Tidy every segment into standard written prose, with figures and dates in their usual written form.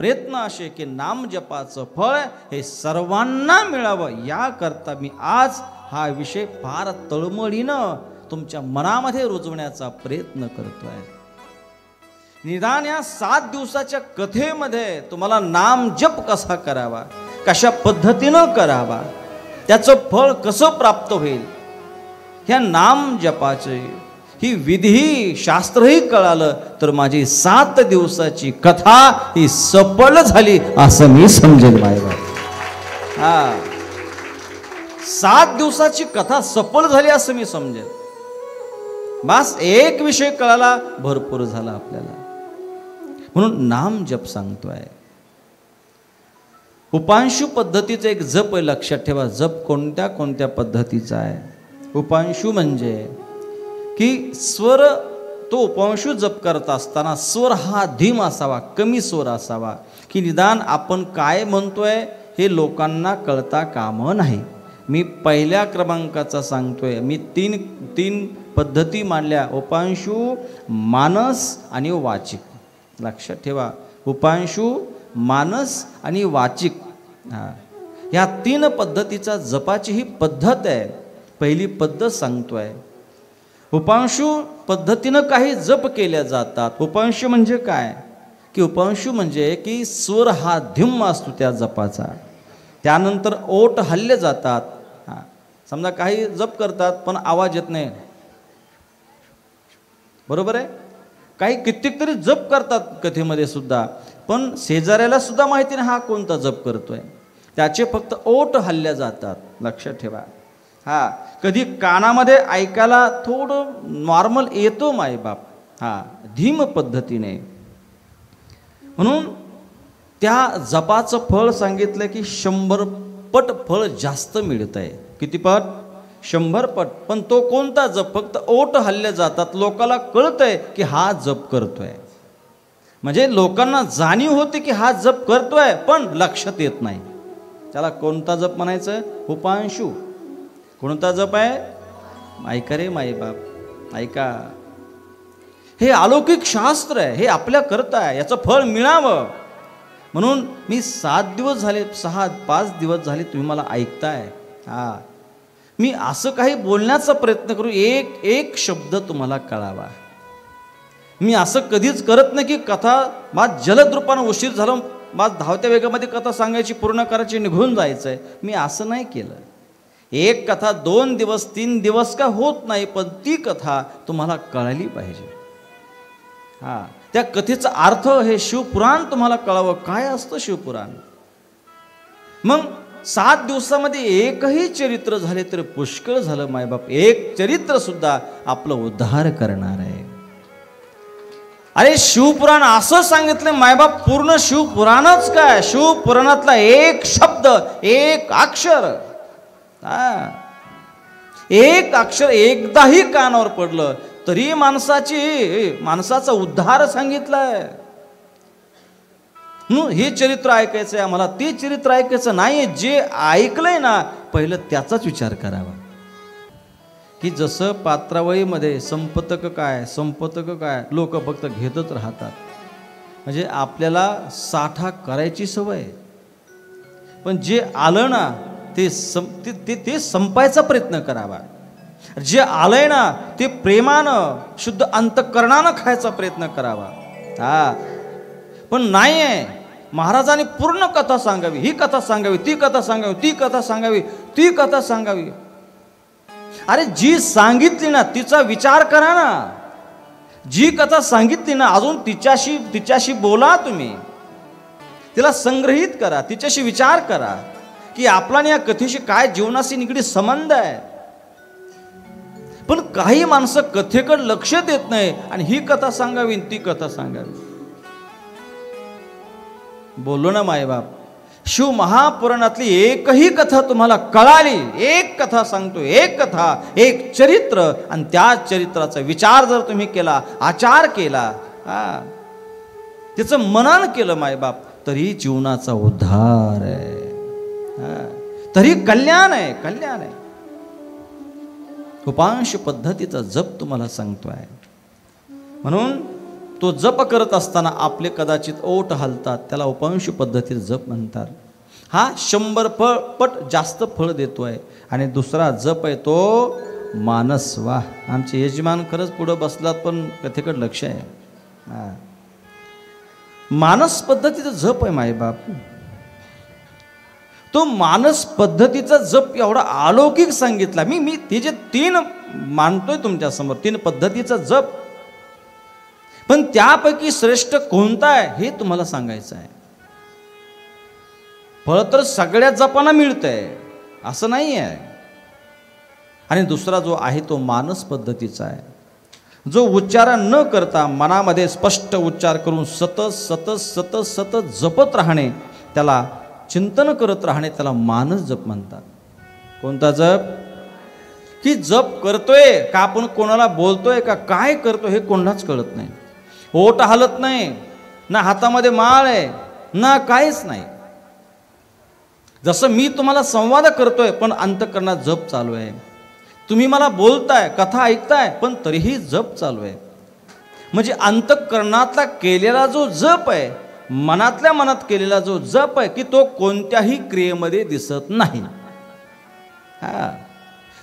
प्रयत्न असे की नाम जपाचं फळ हे सर्वांना मिळावं, याकरता मी आज हा विषय फार तळमळीनं तुमच्या मनामध्ये रुजवण्याचा प्रयत्न करतोय. निदान या 7 दिवसाच्या कथेमध्ये तुम्हाला नाम जप कसा करावा, कशा पद्धतीनं करावा, त्याचं फळ कसं प्राप्त होईल, ह्या नाम जपाचे ही विधी शास्त्रही कळालं तर माझी 7 दिवसाची कथा ही सफल झाली असं मी समजेल. बायबा 7 दिवसाची कथा सफल झाली असं मी समजेल. बस एक विषय कळाला, भरपूर झाला आपल्याला. म्हणून नाम जप सांगतोय. उपांशु पद्धतीचा एक जप आहे, लक्षात ठेवा. जप कोणत्या कोणत्या पद्धतीचा आहे. उपांशु म्हणजे की स्वर, तो उपांशु जप करत असताना स्वर हा धीम असावा, कमी स्वर असावा, की निदान आपण काय म्हणतोय हे लोकांना कळता कामं नाही. मी पहिल्या क्रमांकाचा सांगतोय. मी तीन पद्धती मांडल्या, उपांशु, मानस आणि वाचिक. लक्षात ठेवा, उपांशु, मानस आणि वाचिक, ह्या 3 पद्धतीचा जपाची ही पद्धत आहे. पहिली पद्धत सांगतोय. उपांशु पद्धतीनं काही जप केल्या जातात. उपांशु म्हणजे काय, की उपांशु म्हणजे की स्वर हा धिम्म असतो त्या जपाचा, त्यानंतर ओठ हल्ले जातात. समजा काही जप करतात पण आवाज येत नाही, बरोबर आहे. काही कित्येक तरी जप करतात कथेमध्ये सुद्धा, पण शेजाऱ्याला सुद्धा माहिती नाही हा कोणता जप करतोय, त्याचे फक्त ओठ हल्ल्या जातात. लक्षात ठेवा. कधी कानामध्ये ऐकायला थोडं नॉर्मल येतो मायबाप, धीम पद्धतीने. म्हणून त्या जपाचं फळ सांगितलं की 100 पट फळ जास्त मिळत आहे. किती पट? 100 पट. पण तो कोणता जप? फक्त ओठ हल्ले जातात, लोकाला कळतंय की हा जप करतोय. म्हणजे लोकांना जाणीव होते की हा जप करतोय, पण लक्षात येत नाही. त्याला कोणता जप म्हणायचं? उपांशु. कोणता जप आहे? ऐका रे माईबाप, ऐका. हे अलौकिक शास्त्र आहे, हे आपल्या करता आहे, याचं फळ मिळावं म्हणून मी 7 दिवस झाले, 5 दिवस झाले तुम्ही मला ऐकताय. मी असं काही बोलण्याचा प्रयत्न करू, एक शब्द तुम्हाला कळावा. मी असं कधीच करत नाही की कथा माझ जलद रूपानं उशीर झाला, माझ धावत्या वेगामध्ये कथा सांगायची, पूर्ण करायची, निघून जायचं आहे. मी असं नाही केलं. एक कथा 2 दिवस 3 दिवस का होत नाही, पण ती कथा तुम्हाला कळली पाहिजे. त्या कथेचा अर्थ, हे शिवपुराण तुम्हाला कळावं. काय असतं शिवपुराण? मग 7 दिवसामध्ये एकही चरित्र झाले तर पुष्कळ झालं मायबाप. एक चरित्र सुद्धा आपलं उद्धार करणार आहे. अरे शिवपुराण असं सांगितलं मायबाप, पूर्ण शिवपुराणच काय, शिवपुराणातला एक शब्द, एक अक्षर, एक अक्षर एकदाही कानावर पडलं तरी माणसाचा उद्धार सांगितलाय. हे चरित्र ऐकायचं आहे आम्हाला, ते चरित्र ऐकायचं नाही. जे ऐकलंय ना पहिलं त्याचाच विचार करावा. की जसं पात्रावळीमध्ये संपतक काय लोक फक्त घेतच राहतात. म्हणजे आपल्याला साठा करायची सवय, पण जे आलं ना ते संपायचा प्रयत्न करावा. जे आलंय ना ते प्रेमानं, शुद्ध अंतःकरणानं खायचा प्रयत्न करावा. पण नाही आहे, महाराजांनी पूर्ण कथा सांगावी, ही कथा सांगावी, ती कथा सांगावी, ती कथा सांगावी, ती कथा सांगावी. अरे जी सांगितली ना तिचा विचार करा ना. जी कथा सांगितली ना अजून तिच्याशी बोला तुम्ही, तिला संग्रहित करा, तिच्याशी विचार करा की आपला या कथेशी काय जीवनाशी निगडीत संबंध आहे. पण काही माणसं कथेकडे लक्ष देत नाही आणि ही कथा सांगावी, ती कथा सांगावी. बोललो ना मायबाप, शिव महापुराणातली एकही कथा तुम्हाला कळाली, एक कथा सांगतो, एक कथा, एक चरित्र, आणि त्या चरित्राचा विचार जर तुम्ही केला, आचार केला, त्याचं मनन केलं मायबाप, तरी जीवनाचा उद्धार आहे, तरी कल्याण आहे, कल्याण आहे. उपांश पद्धतीचा जप तुम्हाला सांगतोय. म्हणून तो जप करत असताना आपले कदाचित ओठ हलतात, त्याला उपांशू पद्धतीत जप म्हणतात. हा 100 पट जास्त फळ देतो आहे. आणि दुसरा जप आहे तो मानस. वा, आमचे यजमान खरंच पुढं बसलात पण कथेकडे लक्ष आहे. हां, मानस पद्धतीचा जप आहे मायबाप. तो मानस पद्धतीचा जप एवढा अलौकिक सांगितला. मी ते जे 3 मानतोय तुमच्यासमोर, 3 पद्धतीचा जप, पण त्यापैकी श्रेष्ठ कोणता आहे हे तुम्हाला सांगायचं आहे. फळ तर सगळ्या जपांना मिळतंय असं नाही आहे. आणि दुसरा जो आहे तो मानस पद्धतीचा आहे, जो उच्चारण न करता मनामध्ये स्पष्ट उच्चार करून सतत सतत सतत सतत जपत राहणे, त्याला चिंतन करत राहणे, त्याला मानस जप म्हणतात. कोणता जप? की जप करतोय का आपण कोणाला बोलतोय का काय करतोय हे कोणालाच कळत नाही. ओठ हलत नाही, ना हातामध्ये माळ आहे, ना काहीच नाही. जसं मी तुम्हाला संवाद करतोय पण अंतःकरणात जप चालू आहे. तुम्ही मला बोलताय, कथा ऐकताय, पण तरीही जप चालू आहे. म्हणजे अंतःकरणातला केलेला जो जप आहे, मनातल्या मनात केलेला जो जप आहे, की तो कोणत्याही क्रियेमध्ये दिसत नाही. हा,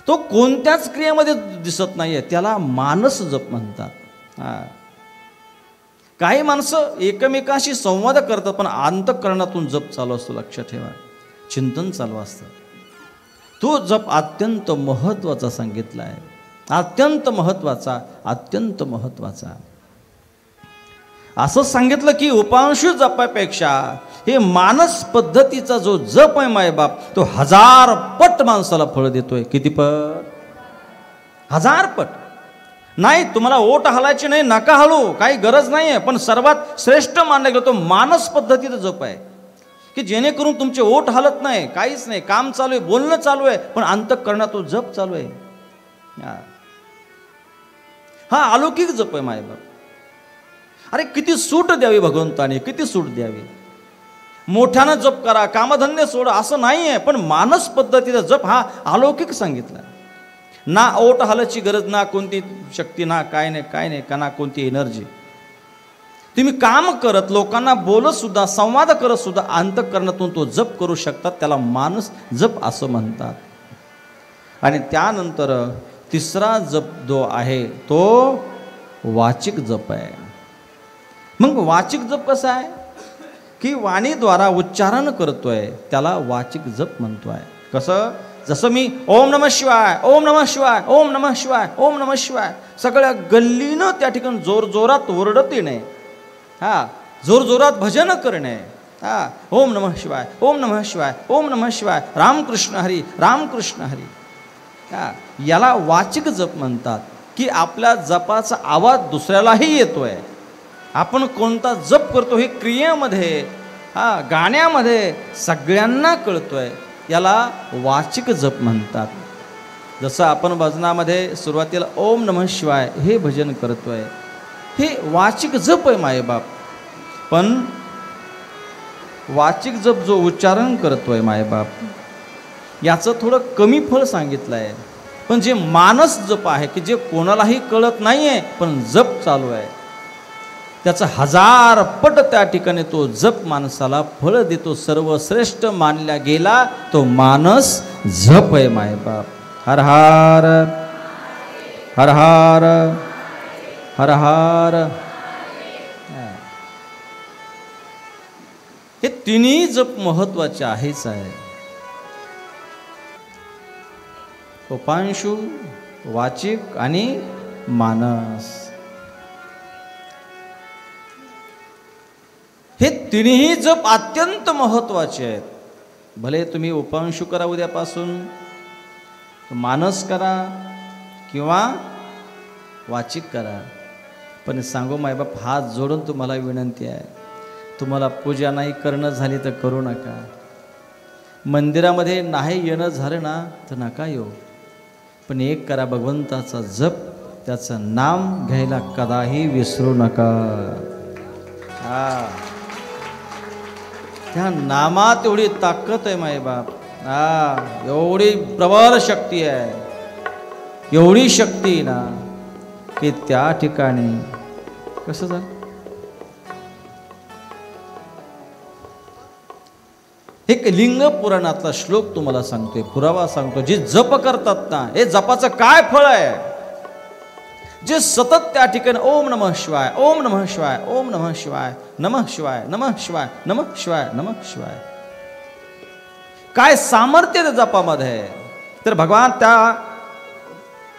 तो कोणत्याच क्रियेमध्ये दिसत नाहीये, त्याला मानस जप म्हणतात. हा, काही माणसं एकमेकांशी संवाद करतात पण अंतःकरणातून जप चालू असतो. लक्षात ठेवा, चिंतन चालू असतं. तो जप अत्यंत महत्त्वाचा सांगितला आहे. अत्यंत महत्त्वाचा, अत्यंत महत्त्वाचा. असं सांगितलं की उपांशू जपापेक्षा हे मानस पद्धतीचा जो जप आहे मायबाप, तो 1000 पट माणसाला फळ देतोय. किती पट? 1000 पट. नाही, तुम्हाला ओठ हलायची नाही, नका हलू, काही गरज नाही आहे. पण सर्वात श्रेष्ठ मानला गेला तो मानस पद्धतीचा जप आहे, की जेणेकरून तुमचे ओठ हलत नाही, काहीच नाही, काम चालू आहे, बोलणं चालू आहे, पण अंतःकरणात तो जप चालू आहे. हा अलौकिक जप आहे मायबाप. अरे किती सूट द्यावी भगवंताने, किती सूट द्यावी. मोठ्यानं जप करा, कामधंदे सोडा असं नाही आहे, पण मानस पद्धतीचा जप हा अलौकिक सांगितला. ना ओठ हलायची गरज, ना कोणती शक्ती, ना काय नाही, काय नाही, का ना कोणती एनर्जी. तुम्ही काम करत, लोकांना बोलत सुद्धा, संवाद करत सुद्धा अंतःकरणातून तो जप करू शकतात, त्याला मानस जप असं म्हणतात. आणि त्यानंतर तिसरा जप जो आहे तो वाचिक जप आहे. मग वाचिक जप कसा आहे? की वाणीद्वारा उच्चारण करतोय, त्याला वाचिक जप म्हणतोय. कसं? जसं मी ओम नमः शिवाय, ओम नमः शिवाय, ओम नमः शिवाय, ओम नमः शिवाय सगळ्या गल्लीनं त्या ठिकाणी जोरजोरात ओरडत येणे, हा, जोरजोरात भजन करणे, हा, ओम नमः शिवाय, ओम नमः शिवाय, ओम नमः शिवाय, रामकृष्ण हरी, रामकृष्ण हरी. हा, याला वाचिक जप म्हणतात. की आपल्या जपाचा आवाज दुसऱ्यालाही येतोय. आपण कोणता जप करतो हे क्रियेमध्ये, हा, गाण्यामध्ये सगळ्यांना कळतोय, याला वाचिक जप म्हणतात. जसं आपण भजनामध्ये सुरुवातीला ओम नमः शिवाय हे भजन करतोय, हे वाचिक जप आहे मायबाप. पण वाचिक जप जो उच्चारण करतोय मायबाप, याचं थोडं कमी फळ सांगितलं आहे. पण जे मानस जप आहे, की जे कोणालाही कळत नाही आहे पण जप चालू आहे, त्याचं 1000 पट त्या ठिकाणी तो जप माणसाला फळ देतो. सर्वश्रेष्ठ मानला गेला तो मानस जप आहे मायबाप. हर हर हर हर हर हर. हे तिन्ही जप महत्वाचे आहेच आहे. उपांशू, वाचिक आणि मानस, हे तिन्ही जप अत्यंत महत्वाचे आहेत. भले तुम्ही उपांशू करा उद्यापासून, मानस करा किंवा वाचिक करा, पण सांगू मायबाप, हात जोडून तुम्हाला विनंती आहे, तुम्हाला पूजा नाही करणं झाली तर करू नका. मंदिरामध्ये नाही येणं झालं ना तर नका येऊ, पण एक करा, भगवंताचा जप, त्याचं नाम घ्यायला कदाही विसरू नका. हा, त्या नामात एवढी ताकद आहे मायबाप. हा, एवढी प्रबळ शक्ती आहे, एवढी शक्ती ना की त्या ठिकाणी कसं झालं, एक लिंग पुराणातला श्लोक तुम्हाला सांगतोय, पुरावा सांगतो. जे जप करतात ना, हे जपाचं काय फळ आहे? जे सतत त्या ठिकाणी ओम नमः शिवाय, ओम नमः शिवाय, ओम नमः शिवाय, नमः शिवाय, नमः शिवाय, नमः शिवाय, नमः शिवाय. काय सामर्थ्य त्या जपामध्ये आहे. तर भगवान त्या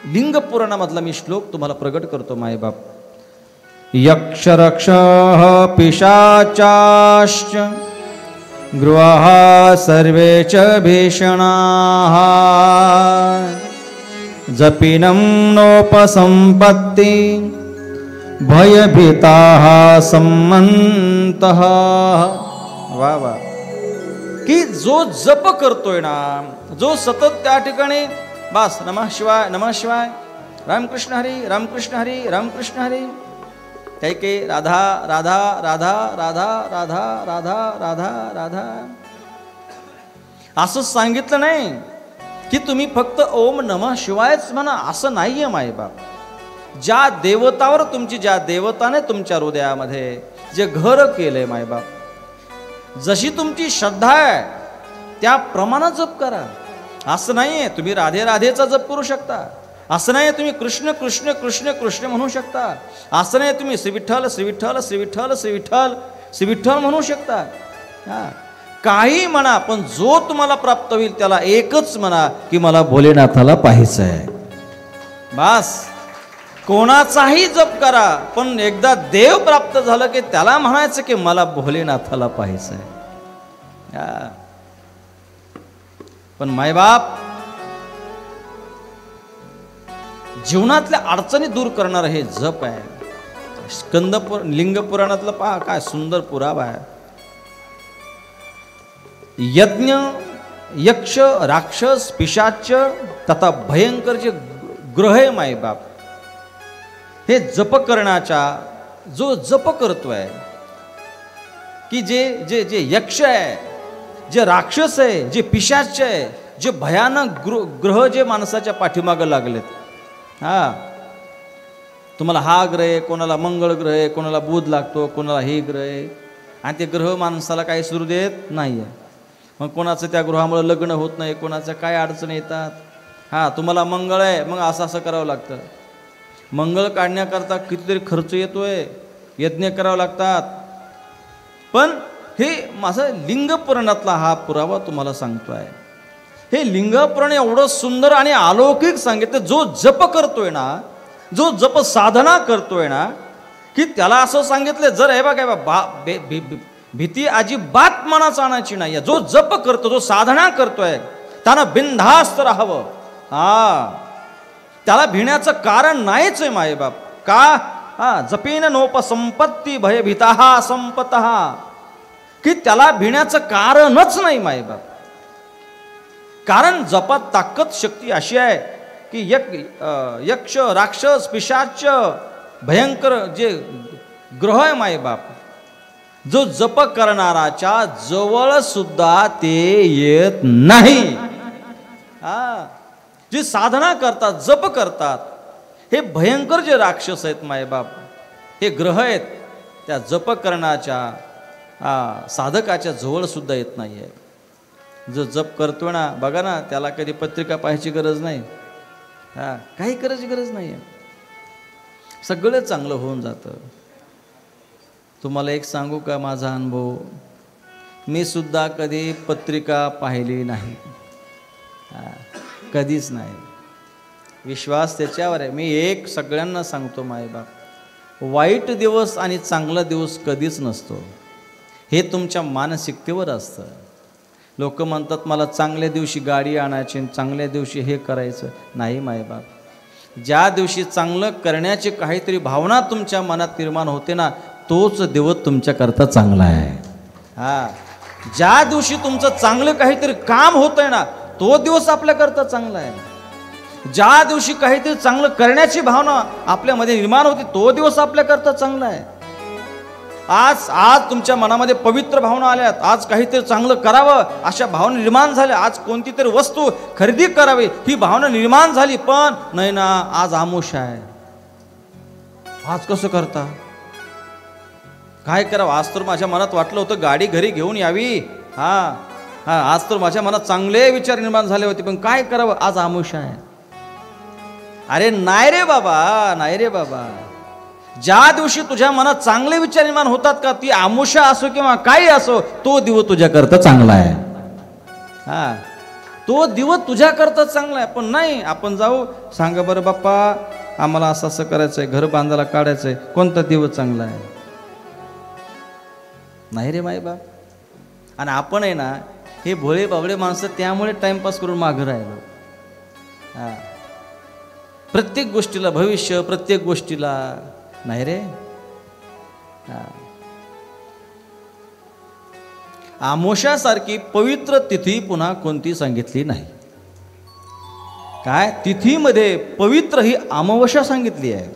लिंग पुराणामधला मी श्लोक तुम्हाला प्रगट करतो मायबाप. यक्षरक्ष पिशाचाश्च गृहाः सर्वे च भीषणाः जपिनं नोपसंपत्ति भयभीताः सम्मन्तः. वा वा. की जो जप करतोय ना, जो सतत त्या ठिकाणी बस नमः शिवाय, नमः शिवाय, रामकृष्ण हरी, रामकृष्ण हरी, रामकृष्ण हरी, काही काही राधा राधा राधा राधा राधा राधा राधा राधा असं सांगितलं नाही की तुम्ही फक्त ओम नमः शिवायच म्हणा, असं नाहीये मायबाप. ज्या देवतावर तुमची, ज्या देवताने तुमच्या हृदयामध्ये जे घर केलंय मायबाप, जशी तुमची श्रद्धा आहे त्या प्रमाणात जप करा. असं नाहीये तुम्ही राधे राधेचा जप करू शकता, असं नाही तुम्ही कृष्ण कृष्ण कृष्ण कृष्ण म्हणू शकता, असं नाही तुम्ही श्री विठ्ठल श्री विठ्ठल श्री विठ्ठल श्री विठ्ठल श्री विठ्ठल म्हणू शकता. काही म्हणा, पण जो तुम्हाला प्राप्त होईल त्याला एकच म्हणा की मला भोलेनाथाला पाहायचं आहे. बस. कोणाचाही जप करा, पण एकदा देव प्राप्त झालं की त्याला म्हणायचं की मला भोलेनाथाला पाहायचं आहे. पण मायबाप, जीवनातल्या अडचणी दूर करणार हे जप आहे. लिंग पुराणातलं पहा काय सुंदर पुरावा आहे. यज्ञ, यक्ष, राक्षस, पिशाच तथा भयंकर जे ग्रह आहे मायबाप, हे जप करण्याच्या, जो जप करतोय की जे जे जे यक्ष आहे, जे राक्षस आहे, जे पिशाच आहे, जे भयानक ग्रह जे माणसाच्या पाठीमागं लागलेत. तुम्हाला हा ग्रह आहे, कोणाला मंगळ ग्रह आहे, कोणाला बुध लागतो, कोणाला हे ग्रह आहे, आणि ते ग्रह माणसाला काही सुरू देत नाही आहे. मग कोणाचं त्या ग्रहामुळे लग्न होत नाही, कोणाच्या काय अडचणी येतात. तुम्हाला मंगळ आहे, मग असं असं करावं लागतं. मंगळ काढण्याकरता कितीतरी खर्च येतोय, यज्ञ करावं लागतात. पण हे माझं लिंग पुराणातला हा पुरावा तुम्हाला सांगतोय. हे लिंग पुराण एवढं सुंदर आणि अलौकिक सांगितलं. जो जप करतोय ना, जो जप साधना करतोय ना, की त्याला असं सांगितलं, जर हे बघा भीती अजिबात मनात आणायची नाही. जो जप करतो, जो साधना करतोय, त्यानं बिनधास्त राहावं. त्याला भिण्याचं कारण नाहीच आहे मायबाप. का? जपीन नोपसंपत्ती भयभीताः संपतः, की त्याला भिण्याचं कारणच नाही मायबाप. कारण जपात ताकद शक्ती अशी आहे की यक्ष, राक्षस, पिशाच, भयंकर जे ग्रह आहे मायबाप, जो जप करणाराच्या जवळ सुद्धा ते येत नाही. जे साधना करतात, जप करतात, हे भयंकर जे राक्षस आहेत मायबाप, हे ग्रह आहेत, त्या जप करण्याच्या साधकाच्या जवळ सुद्धा येत नाही आहे. जो जप करतो ना, बघा ना, त्याला कधी पत्रिका पाहायची गरज नाही, काही करायची गरज नाही आहे. सगळं चांगलं होऊन जातं. तुम्हाला एक सांगू का माझा अनुभव? मी सुद्धा कधी पत्रिका पाहिली नाही, कधीच नाही. विश्वास त्याच्यावर आहे. मी एक सगळ्यांना सांगतो मायबाप, वाईट दिवस आणि चांगला दिवस कधीच नसतो. हे तुमच्या मानसिकतेवर असतं. लोक म्हणतात मला चांगल्या दिवशी गाडी आणायची, चांगल्या दिवशी हे करायचं. नाही मायबाप, ज्या दिवशी चांगलं करण्याची काहीतरी भावना तुमच्या मनात निर्माण होते ना, तोच दिवस तुमच्याकरता चांगला आहे. ज्या दिवशी तुमचं चांगलं काहीतरी काम होतंय ना, तो दिवस आपल्याकरता चांगला आहे. ज्या दिवशी काहीतरी चांगलं करण्याची भावना आपल्यामध्ये निर्माण होती, तो दिवस आपल्याकरता चांगला आहे. आज तुमच्या मनामध्ये पवित्र भावना आल्यात, आज काहीतरी चांगलं करावं अशा भावना निर्माण झाल्या, आज कोणती तरी वस्तू खरेदी करावी ही भावना निर्माण झाली. पण नाही ना, आज आमुष्य आहे, आज कसं करता, काय करावं? आज तर माझ्या मनात वाटलं होतं गाडी घरी घेऊन यावी, आज तर माझ्या मनात चांगले विचार निर्माण झाले होते, पण काय करावं, आज आमुषा आहे. अरे नाही रे बाबा, नाही रे बाबा. ज्या दिवशी तुझ्या मनात चांगले विचार निर्माण होतात का, ती आमुषा असो किंवा काही असो, तो दिवस तुझ्याकरता चांगला आहे. हा, तो दिवस तुझ्याकरता चांगला आहे. पण नाही, आपण जाऊ सांगा बरं बाप्पा, आम्हाला असं असं करायचंय, घर बांधायला काढायचंय, कोणता दिवस चांगला आहे? नाही रे माई बाप. आणि आपण आहे ना, हे भोळे बावळे माणसं, त्यामुळे टाइमपास करून मागं राहिलो. हा, प्रत्येक गोष्टीला भविष्य, प्रत्येक गोष्टीला नाही रे. हा, आमोशासारखी पवित्र तिथी पुन्हा कोणती सांगितली नाही. काय तिथीमध्ये पवित्र ही अमावस्या सांगितली आहे.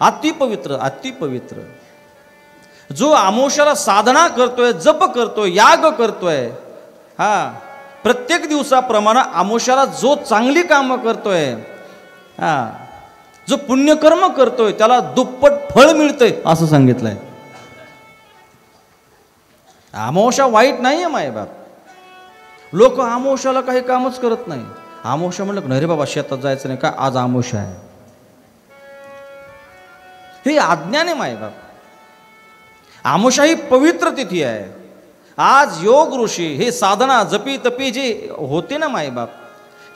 अति पवित्र, अति पवित्र. जो अमावस्याला साधना करतोय, जप करतोय, याग करतोय, हा, प्रत्येक दिवसाप्रमाणे अमावस्याला जो चांगली कामं करतोय, हा, जो पुण्यकर्म करतोय, त्याला दुप्पट फळ मिळतंय असं सांगितलंय. अमावस्या वाईट नाही आहे मायबाप. लोक अमावस्याला काही कामच करत नाही. अमावस्या म्हणलं नाही रे बाबा, शेतात जायचं नाही का, आज अमावस्या आहे. हे अज्ञान आहे मायबाप. अमावस्या ही पवित्र तिथी आहे. आज योग ऋषी हे साधना जपी तपी जे होते ना मायबाप,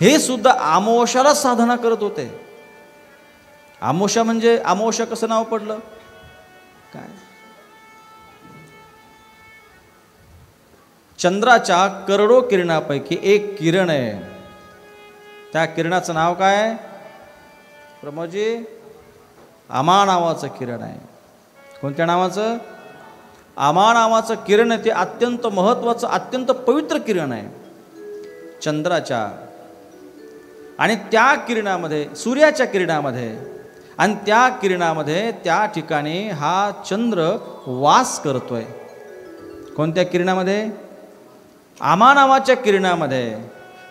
हे सुद्धा अमावस्याला साधना करत होते. अमावस्या म्हणजे, अमावस्या कसं नाव पडलं काय? चंद्राच्या करोडो किरणापैकी एक किरण आहे. त्या किरणाचं नाव काय प्रमोदजी? आमा नावाचं किरण आहे. कोणत्या नावाचं? आमा नावाचं किरण आहे. ते अत्यंत महत्त्वाचं, अत्यंत पवित्र किरण आहे चंद्राच्या. आणि त्या किरणामध्ये, सूर्याच्या किरणामध्ये, आणि त्या किरणामध्ये त्या ठिकाणी हा चंद्र वास करतोय. कोणत्या किरणामध्ये? आमा नावाच्या किरणामध्ये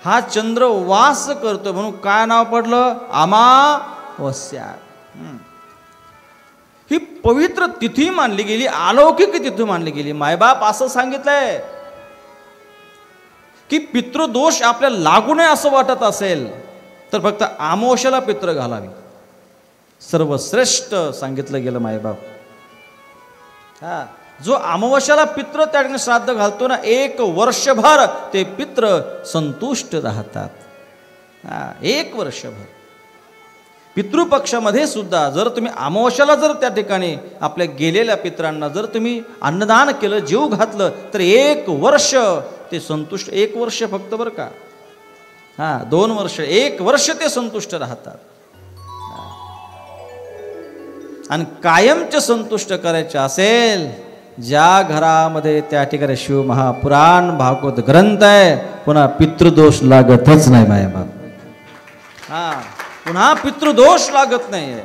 हा चंद्र वास करतोय, म्हणून काय नाव पडलं? अमावस्या. ही पवित्र तिथी मानली गेली, अलौकिक तिथी मानली गेली. मायबाप असं सांगितलंय की पितृदोष आपल्याला लागू नये असं वाटत असेल तर फक्त अमावस्याला पित्र घालावी. सर्वश्रेष्ठ सांगितलं गेलं मायबाप. हा, जो अमावस्याला पित्र त्या ठिकाणी श्राद्ध घालतो ना, 1 वर्षभर ते पित्र संतुष्ट राहतात. हा, 1 वर्षभर. पितृपक्षामध्ये सुद्धा जर तुम्ही अमावस्याला जर त्या ठिकाणी आपल्या गेलेल्या पित्रांना जर तुम्ही अन्नदान केलं, जीव घातलं, तर 1 वर्ष ते संतुष्ट. 1 वर्ष फक्त बरं का, हा, 2 वर्ष, 1 वर्ष ते संतुष्ट राहतात. आणि कायमचे संतुष्ट करायचे असेल, ज्या घरामध्ये त्या ठिकाणी शिव महापुराण भागवत ग्रंथ आहे, पुन्हा पितृदोष लागतच नाही मायबाप. हा, पुन्हा पितृदोष लागत नाहीये.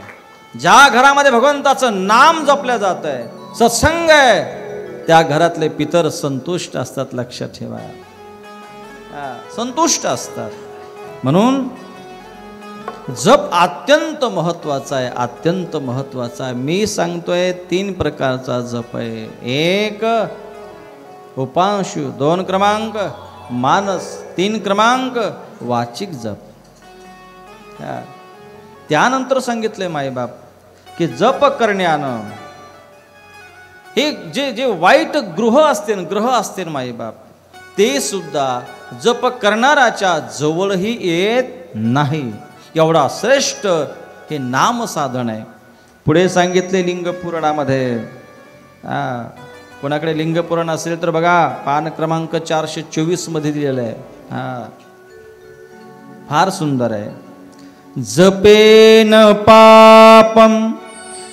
ज्या घरामध्ये भगवंताचं नाम जपल्या जात आहे, सत्संग आहे, त्या घरातले पितर संतुष्ट असतात. लक्षात ठेवा, संतुष्ट असतात. म्हणून जप अत्यंत महत्वाचा आहे, अत्यंत महत्वाचा आहे. मी सांगतोय 3 प्रकारचा जप आहे. 1 उपांशु, 2 क्रमांक मानस, 3 क्रमांक वाचिक जप. त्यानंतर सांगितलंय मायबाप की जप करण्यानं हे जे जे वाईट ग्रह असते मायबाप, ते सुद्धा जप करणाऱ्याच्या जवळही येत नाही. एवढा श्रेष्ठ हे नाम साधन आहे. पुढे सांगितले लिंग पुराणामध्ये. कोणाकडे लिंग पुराण असेल तर बघा, पान क्रमांक 424 मध्ये दिलेलं आहे. फार सुंदर आहे. जपेन पापम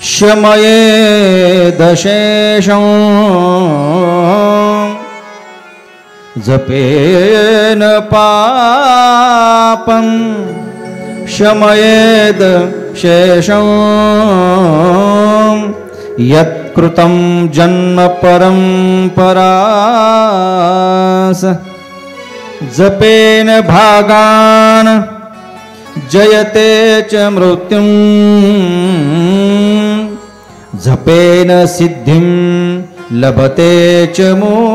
शमयेद शेषं, जपेन पापम शमयेद शेषं, यत्कृतं जन्म परंपरास, जपेन भागान जयते च मृत्युं, जपेन सिद्धिं लभते च मोक्षं.